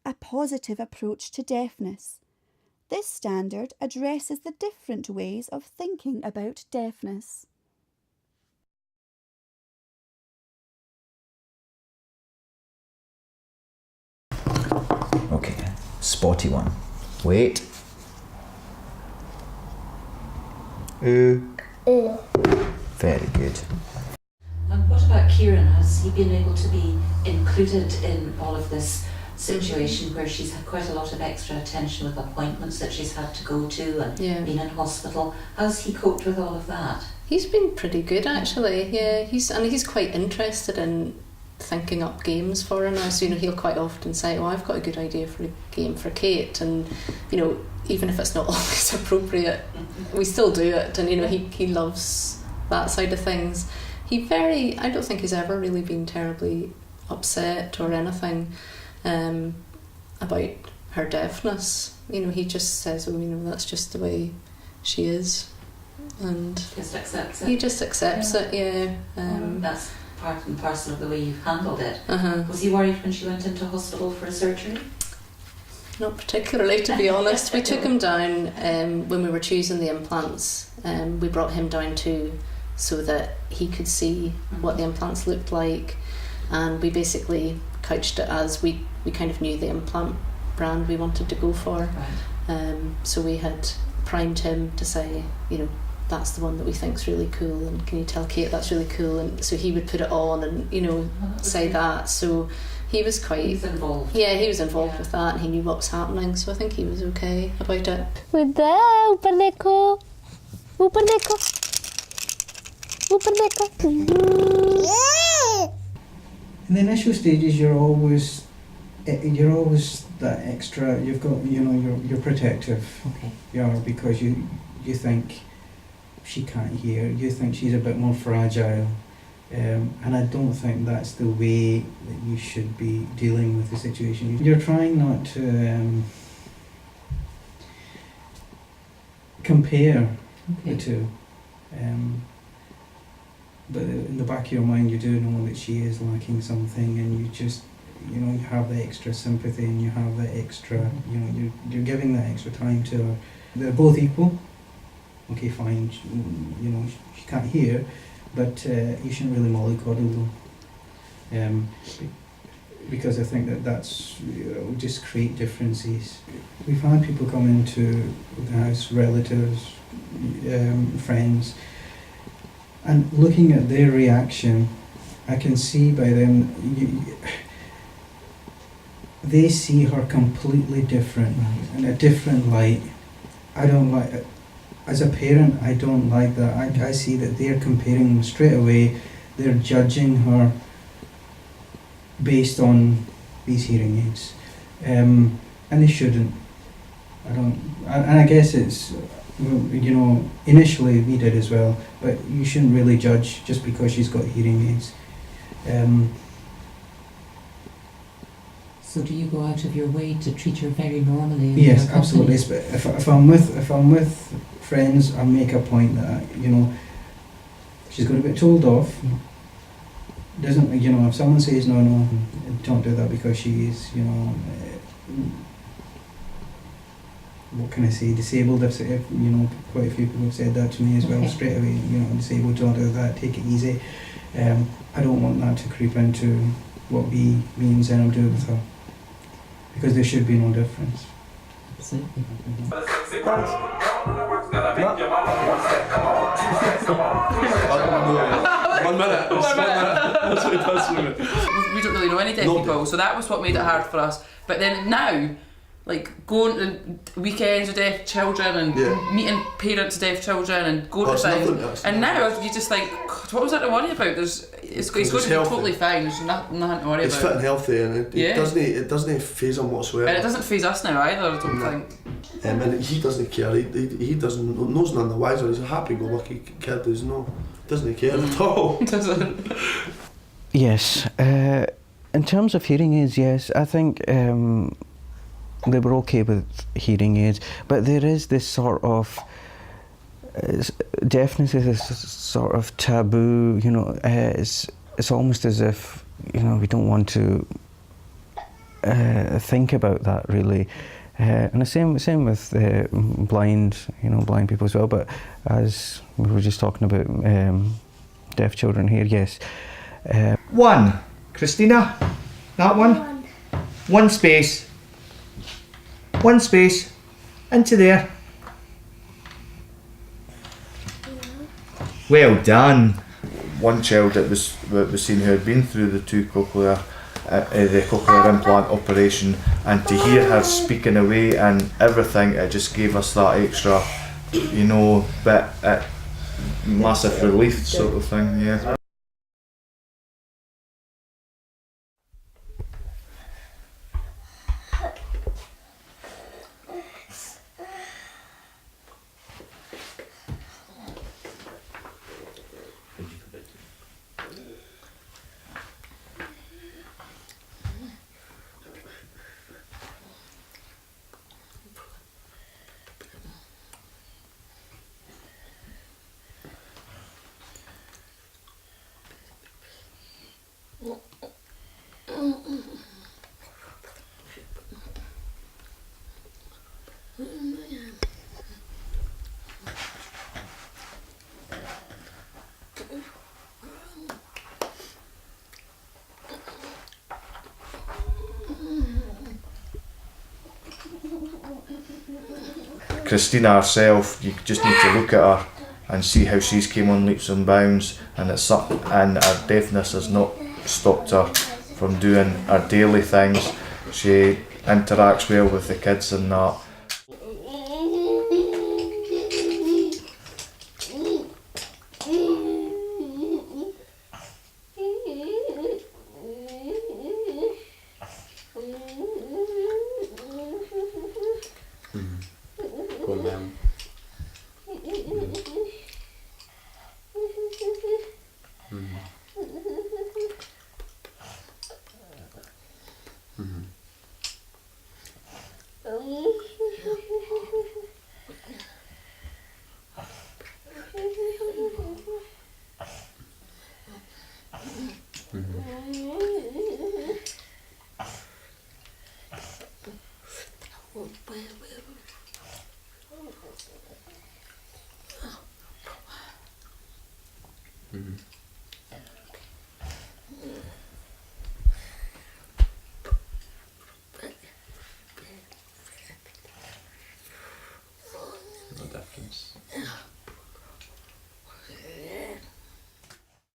a positive approach to deafness. This standard addresses the different ways of thinking about deafness. Okay, spotty one. Wait. Very good. And what about Kieran? Has he been able to be included in all of this situation where she's had quite a lot of extra attention with appointments that she's had to go to and been in hospital? How's he coped with all of that? He's been pretty good actually, yeah. He's quite interested in thinking up games for her now. So, he'll quite often say, "Oh, I've got a good idea for a game for Kate," and even if it's not always appropriate, we still do it. And he loves that side of things. I don't think he's ever really been terribly upset or anything about her deafness. He just says, "Oh, that's just the way she is," and just accepts it. He just accepts it, yeah. That's part and parcel of the way you've handled it. Was he worried when she went into hospital for a surgery? Not particularly, to be honest. We took him down when we were choosing the implants. We brought him down too, so that he could see what the implants looked like, and we basically couched it as we kind of knew the implant brand we wanted to go for. Right. So we had primed him to say, that's the one that we think's really cool, and can you tell Kate that's really cool? And so he would put it on and say that. So he was quite involved. Yeah, he was involved with that, and he knew what was happening. So I think he was okay about it. In the initial stages, you're always that extra. You've got, you're protective. Okay. You are, because you think she can't hear. You think she's a bit more fragile, and I don't think that's the way that you should be dealing with the situation. You're trying not to compare the two. But in the back of your mind, you do know that she is lacking something, and you just, you have the extra sympathy, and you have that extra, you're giving that extra time to her. They're both equal. Okay, fine, she can't hear, but you shouldn't really mollycoddle them. Because I think that's will just create differences. We've had people come into the house, relatives, friends, and looking at their reaction, I can see by them, they see her completely different, in a different light. I don't like it. As a parent, I don't like that. I see that they're comparing them straight away. They're judging her based on these hearing aids, and they shouldn't. And I guess it's, initially we did as well, but you shouldn't really judge just because she's got hearing aids. So do you go out of your way to treat her very normally? Yes, absolutely. If I'm with friends, I make a point that she's going to be told off. Doesn't if someone says no, don't do that, because she is what can I say, disabled. If quite a few people have said that to me as well, straight away. Disabled, don't do that. Take it easy. I don't want that to creep into what me and Zenab do with her, because there should be no difference. Absolutely. One minute. That's what he does for me. We don't really know any deaf people, so that was what made it hard for us. But then now, like going to weekends with deaf children and meeting parents of deaf children and going to things, and now you just like, God, what was that to worry about? It's going to be totally fine. There's nothing to worry about. It's fit and healthy, and it doesn't faze him whatsoever. And it doesn't faze us now either, I don't think. And he doesn't care. He doesn't knows none the wiser. He's a happy-go-lucky kid. Doesn't care at all. Doesn't. Yes. In terms of hearing aids, yes, I think they were okay with hearing aids, but there is this sort of deafness is this sort of taboo. It's almost as if we don't want to think about that really. And the same with blind people as well. But as we were just talking about deaf children here, yes. 1. Christina, that one. 1 space. 1 space. Into there. Well done. One child that was seen who had been through the the cochlear implant operation, and to hear her speaking away and everything, it just gave us that extra, bit, massive relief sort of thing, yeah. Christina herself, you just need to look at her and see how she's came on leaps and bounds, and her deafness has not stopped her from doing her daily things. She interacts well with the kids and that. Going down. Mm-hmm.